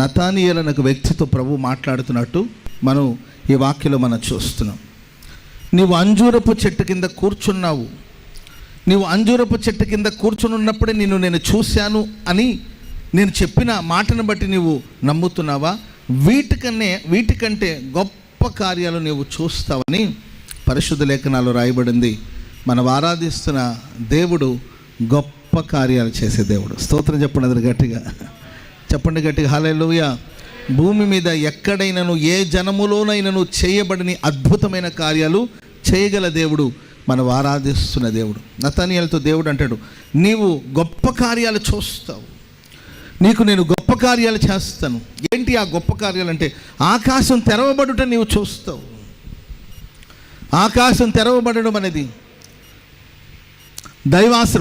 నతానియేలు అనే వ్యక్తితో ప్రభు మాట్లాడుతున్నట్టు మనం ఈ వాక్యంలో మనం చూస్తున్నాం. నీవు అంజూరపు చెట్టు కింద కూర్చున్నావు, నీవు అంజూరపు చెట్టు కింద కూర్చుని ఉన్నప్పుడే నేను చూశాను అని నేను చెప్పిన మాటను బట్టి నీవు నమ్ముతున్నావా? వీటికంటే గొప్ప కార్యాలు నీవు చూస్తావని పరిశుద్ధ లేఖనాలు రాయబడింది. మనం ఆరాధిస్తున్న దేవుడు గొప్ప కార్యాలు చేసే దేవుడు. స్తోత్రం చెప్పండి, అది గట్టిగా చెప్పండి, గట్టిగా హల్లెలూయా. భూమి మీద ఎక్కడైనాను ఏ జనములోనైనాను చేయబడిన అద్భుతమైన కార్యాలు చేయగల దేవుడు మనం ఆరాధిస్తున్న దేవుడు. నతానియేలుతో దేవుడు అంటాడు, నీవు గొప్ప కార్యాలు చూస్తావు, నీకు నేను గొప్ప కార్యాలు చేస్తాను. ఏంటి ఆ గొప్ప కార్యాలు అంటే, ఆకాశం తెరవబడుట నీవు చూస్తావు. ఆకాశం తెరవబడడం అనేది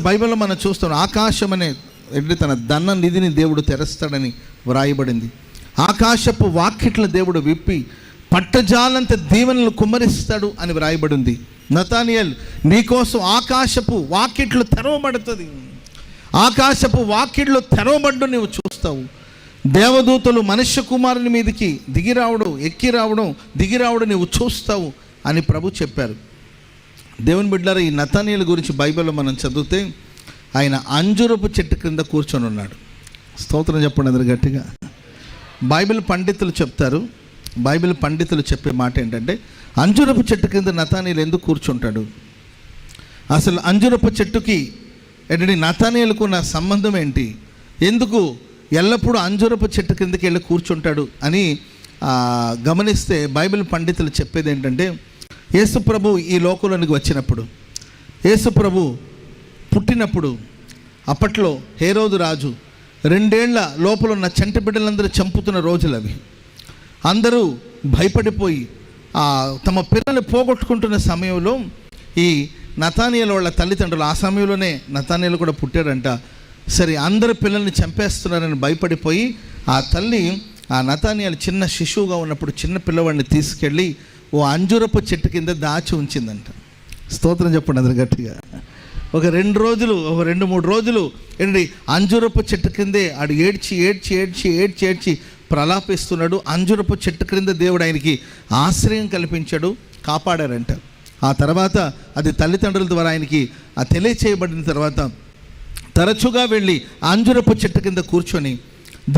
బైబిల్లో మనం చూస్తాం. ఆకాశం అనే తన ధన నిధిని దేవుడు తెరస్తాడని వ్రాయబడింది. ఆకాశపు వాకిట్ల దేవుడు విప్పి పట్టజాలంత దీవెనలు కుమ్మరిస్తాడు అని వ్రాయబడింది. నతానియేల్, నీకోసం ఆకాశపు వాకిట్లు తెరవబడుతుంది. ఆకాశపు వాకిట్లు తెరవబడ్డు నీవు చూస్తావు. దేవదూతలు మనుష్య కుమారుని మీదకి దిగిరావడం నీవు చూస్తావు అని ప్రభు చెప్పారు. దేవుని బిడ్డలారా, ఈ నతానియేలు గురించి బైబిల్లో మనం చదివితే ఆయన అంజూరపు చెట్టు క్రింద కూర్చొని ఉన్నాడు. స్తోత్రం చెప్పండి అందరు గట్టిగా. బైబిల్ పండితులు చెప్పే మాట ఏంటంటే, అంజూరపు చెట్టు కింద నతానియేలు ఎందుకు కూర్చుంటాడు, అసలు అంజూరపు చెట్టుకి నతానియేలుకు ఉన్న సంబంధం ఏంటి, ఎందుకు ఎల్లప్పుడూ అంజూరపు చెట్టు కిందకి వెళ్ళి కూర్చుంటాడు అని గమనిస్తే బైబిల్ పండితులు చెప్పేది ఏంటంటే, యేసు ప్రభు ఈ లోకంలోనికి వచ్చినప్పుడు, యేసు ప్రభు పుట్టినప్పుడు, అప్పట్లో హేరోదు రాజు 2 ఏళ్ల లోపల ఉన్న చంటి బిడ్డలందరూ చంపుతున్న రోజులు అవి. అందరూ భయపడిపోయి తమ పిల్లల్ని పోగొట్టుకుంటున్న సమయంలో ఈ నతానియేలు వాళ్ళ తల్లిదండ్రులు, ఆ సమయంలోనే నతానియేలు కూడా పుట్టాడంట. సరే, అందరు పిల్లల్ని చంపేస్తున్నారని భయపడిపోయి ఆ తల్లి ఆ నతానియేలు చిన్న శిశువుగా ఉన్నప్పుడు చిన్న పిల్లవాడిని తీసుకెళ్ళి ఓ అంజూరపు చెట్టు కింద దాచి ఉంచిందంట. స్తోత్రం చెప్పండి అందరు గట్టిగా. ఒక 2-3 రోజులు అంజూరపు చెట్టు కిందే ఆడు ఏడ్చి ప్రలాపిస్తున్నాడు. అంజూరపు చెట్టు క్రింద దేవుడు ఆయనకి ఆశ్రయం కల్పించాడు, కాపాడారంట. ఆ తర్వాత అది తల్లిదండ్రుల ద్వారా ఆయనకి తెలియచేయబడిన తర్వాత తరచుగా వెళ్ళి అంజూరపు చెట్టు కింద కూర్చొని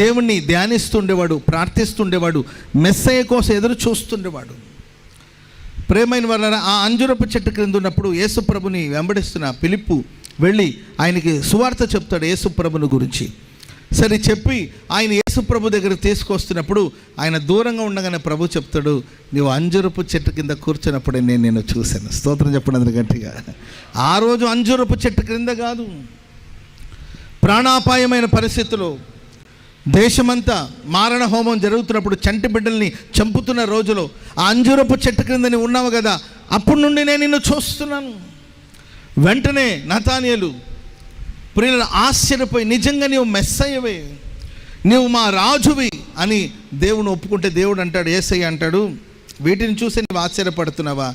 దేవుణ్ణి ధ్యానిస్తుండేవాడు, ప్రార్థిస్తుండేవాడు, మెస్సయ్య కోసం ఎదురు చూస్తుండేవాడు. ప్రేమైన వాళ్ళ ఆ అంజూరపు చెట్టు క్రింద ఉన్నప్పుడు యేసు ప్రభుని వెంబడిస్తున్న ఫిలిప్పు వెళ్ళి ఆయనకి సువార్త చెప్తాడు యేసు ప్రభుని గురించి. సరే చెప్పి ఆయన యేసు ప్రభు దగ్గర తీసుకొస్తున్నప్పుడు ఆయన దూరంగా ఉండగానే ప్రభు చెప్తాడు, నీవు అంజూరపు చెట్టు కింద కూర్చున్నప్పుడే నేను చూశాను. స్తోత్రం చెప్పండి అందరి గట్టిగా. ఆ రోజు అంజూరపు చెట్టు క్రింద కాదు, ప్రాణాపాయమైన పరిస్థితుల్లో దేశమంతా మారణ హోమం జరుగుతున్నప్పుడు చంటి బిడ్డల్ని చంపుతున్న రోజులో ఆ అంజూరపు చెట్టు క్రింద నీవు ఉన్నావు కదా, అప్పటి నుండి నేను నిన్ను చూస్తున్నాను. వెంటనే నతానియేలు ప్రియులను ఆశ్చర్యపోయి, నిజంగా నీవు మెస్సయ్యవే, నీవు మా రాజువి అని దేవుని ఒప్పుకుంటే దేవుడు అంటాడు, యేసయ్య అంటాడు, వీటిని చూసి నీవు ఆశ్చర్యపడుతున్నావా,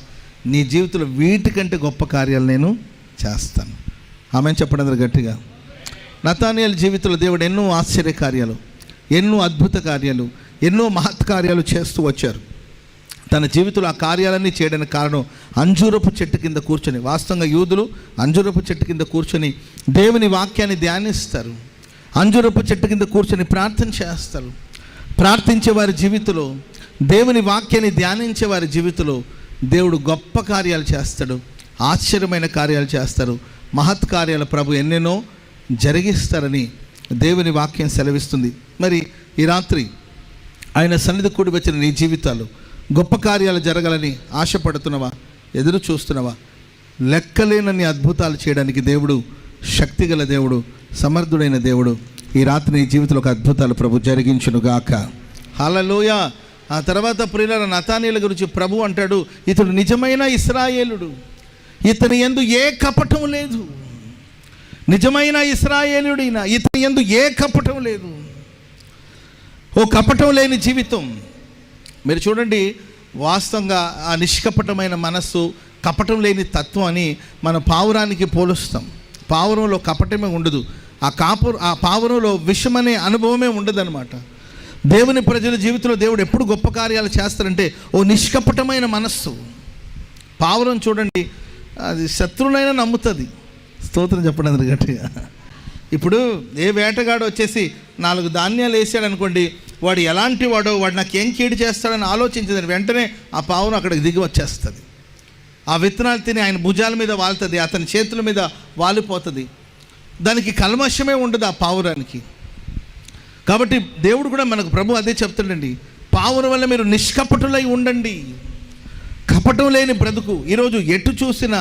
నీ జీవితంలో వీటికంటే గొప్ప కార్యాలు నేను చేస్తాను. ఆమె చెప్పండి అందరు గట్టిగా. నతానియేలు జీవితంలో దేవుడు ఎన్నో ఆశ్చర్య కార్యాలు, ఎన్నో అద్భుత కార్యాలు, ఎన్నో మహత్ కార్యాలు చేస్తూ వచ్చారు. తన జీవితంలో ఆ కార్యాలన్నీ చేయడానికి కారణం అంజూరపు చెట్టు కింద కూర్చొని. వాస్తవంగా యూదులు అంజూరపు చెట్టు కింద కూర్చొని దేవుని వాక్యాన్ని ధ్యానిస్తారు, అంజూరపు చెట్టు కింద కూర్చొని ప్రార్థన చేస్తారు. ప్రార్థించే వారి జీవితంలో, దేవుని వాక్యాన్ని ధ్యానించే వారి జీవితంలో దేవుడు గొప్ప కార్యాలు చేస్తాడు, ఆశ్చర్యమైన కార్యాలు చేస్తారు, మహత్ కార్యాలు ప్రభు ఎన్నెన్నో జరిగిస్తారని దేవుని వాక్యం సెలవిస్తుంది. మరి ఈ రాత్రి ఆయన సన్నిధి కూడి వచ్చిన నీ జీవితాలు గొప్ప కార్యాలు జరగాలని ఆశపడుతున్నావా, ఎదురు చూస్తున్నావా? లెక్కలేనన్ని అద్భుతాలు చేయడానికి దేవుడు శక్తిగల దేవుడు, సమర్థుడైన దేవుడు. ఈ రాత్రి నీ జీవితంలో ఒక అద్భుతాలు ప్రభు జరిగించునుగాక. హల్లెలూయా. ఆ తర్వాత ప్రియులారా, నతానియేలు గురించి ప్రభు అంటాడు, ఇతడు నిజమైన ఇశ్రాయేలుడు, ఇతని యందు ఏ కపటం లేదు. నిజమైన ఇశ్రాయేలుడైన ఇతని యందు ఏ కపటం లేదు. ఓ కపటం లేని జీవితం. మీరు చూడండి, వాస్తవంగా ఆ నిష్కపటమైన మనస్సు, కపటం లేని తత్వం అని మన పావురానికి పోలుస్తాం. పావురంలో కపటమే ఉండదు, ఆ పావురంలో విషమనే అనుభవమే ఉండదన్నమాట. దేవుని ప్రజల జీవితంలో దేవుడు ఎప్పుడు గొప్ప కార్యాలు చేస్తారంటే ఓ నిష్కపటమైన మనస్సు. పావురం చూడండి, అది శత్రువునైనా నమ్ముతుంది. స్తోత్రం చెప్పండి గట్టిగా. ఇప్పుడు ఏ వేటగాడు వచ్చేసి 4 ధాన్యాలు వేసాడు అనుకోండి, వాడు ఎలాంటి వాడో, వాడు నాకేం కీడు చేస్తాడని ఆలోచించదని వెంటనే ఆ పావురం అక్కడికి దిగి వచ్చేస్తుంది. ఆ విత్తనాలు తిని ఆయన భుజాల మీద వాలుతుంది, అతని చేతుల మీద వాలిపోతుంది. దానికి కల్మషమే ఉండదు ఆ పావురానికి. కాబట్టి దేవుడు కూడా మనకు ప్రభు అదే చెప్తాడండి, పావురం వల్ల మీరు నిష్కపటులై ఉండండి. కపటం లేని బ్రతుకు. ఈరోజు ఎటు చూసిన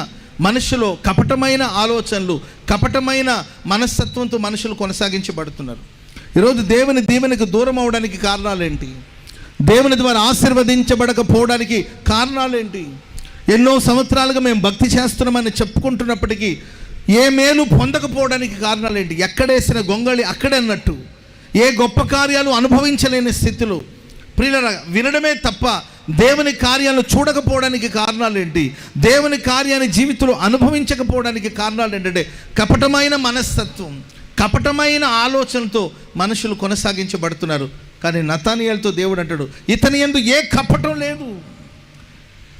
మనుషులో కపటమైన ఆలోచనలు, కపటమైన మనస్తత్వంతో మనుషులు కొనసాగించబడుతున్నారు. ఈరోజు దేవుని దీవెనకు దూరం అవడానికి కారణాలేంటి? దేవుని ద్వారా ఆశీర్వదించబడకపోవడానికి కారణాలేంటి? ఎన్నో సంవత్సరాలుగా మేము భక్తి చేస్తున్నామని చెప్పుకుంటున్నప్పటికీ ఏ మేలు పొందకపోవడానికి కారణాలేంటి? ఎక్కడేసిన గొంగళి అక్కడే అన్నట్టు, ఏ గొప్ప కార్యాలు అనుభవించలేని స్థితిలో ప్రియులారా వినడమే తప్ప దేవుని కార్యాలను చూడకపోవడానికి కారణాలు ఏంటి? దేవుని కార్యాన్ని జీవితంలో అనుభవించకపోవడానికి కారణాలు ఏంటంటే కపటమైన మనస్తత్వం, కపటమైన ఆలోచనతో మనుషులు కొనసాగించబడుతున్నారు. కానీ నతానియేలుతో దేవుడు అంటాడు, ఇతని యందు ఏ కపటం లేదు,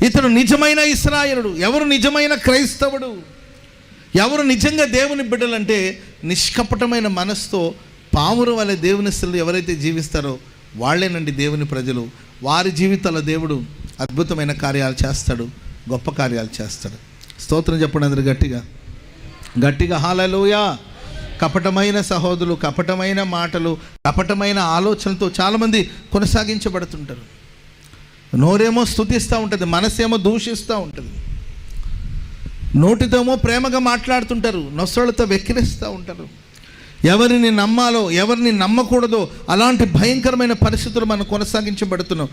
ఇతడు నిజమైన ఇశ్రాయేలుడు. ఎవరు నిజమైన క్రైస్తవుడు, ఎవరు నిజంగా దేవుని బిడ్డలంటే నిష్కపటమైన మనసుతో పావురం వలె దేవుని స్థితిలో ఎవరైతే జీవిస్తారో వాళ్ళేనండి దేవుని ప్రజలు. వారి జీవితాల్లో దేవుడు అద్భుతమైన కార్యాలు చేస్తాడు, గొప్ప కార్యాలు చేస్తాడు. స్తోత్రం చెప్పండి అందరు గట్టిగా గట్టిగా హల్లెలూయా. కపటమైన సహోదరులు, కపటమైన మాటలు, కపటమైన ఆలోచనలతో చాలామంది కొనసాగించబడుతుంటారు. నోరేమో స్తుతిస్తూ ఉంటుంది, మనసేమో దూషిస్తూ ఉంటుంది. నోటితోమో ప్రేమగా మాట్లాడుతుంటారు, నొసళ్ళతో వెక్కిరిస్తూ ఉంటారు. ఎవరిని నమ్మాలో ఎవరిని నమ్మకూడదో అలాంటి భయంకరమైన పరిస్థితులు మనం కొనసాగించబడుతున్నాం.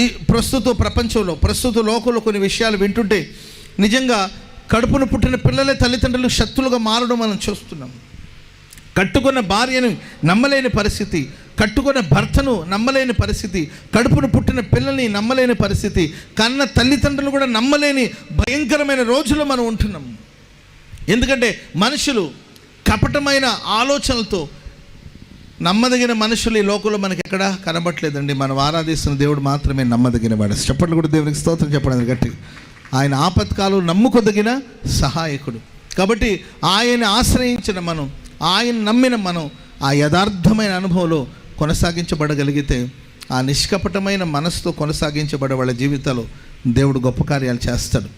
ఈ ప్రస్తుత ప్రపంచంలో, ప్రస్తుత లోకంలో కొన్ని విషయాలు వింటుంటే నిజంగా కడుపును పుట్టిన పిల్లలే తల్లిదండ్రులు శత్రులుగా మారడం మనం చూస్తున్నాం. కట్టుకున్న భార్యను నమ్మలేని పరిస్థితి, కట్టుకున్న భర్తను నమ్మలేని పరిస్థితి, కడుపును పుట్టిన పిల్లల్ని నమ్మలేని పరిస్థితి, కన్న తల్లిదండ్రులు కూడా నమ్మలేని భయంకరమైన రోజుల్లో మనం ఉంటున్నాం. ఎందుకంటే మనుషులు కపటమైన ఆలోచనలతో నమ్మదగిన మనుషులు ఈ లోకంలో మనకి ఎక్కడా కనబట్లేదండి. మనం ఆరాధిస్తున్న దేవుడు మాత్రమే నమ్మదగిన వాడు. చెప్పట్లు కూడా దేవునికి స్తోత్రం చెప్పడం గట్టి. ఆయన ఆపత్కాలు నమ్ముకొదగిన సహాయకుడు. కాబట్టి ఆయన ఆశ్రయించిన మనం, ఆయన నమ్మిన మనం ఆ యథార్థమైన అనుభవంలో కొనసాగించబడగలిగితే ఆ నిష్కపటమైన మనసుతో కొనసాగించబడే వాళ్ళ జీవితాల్లో దేవుడు గొప్ప కార్యాలు చేస్తాడు.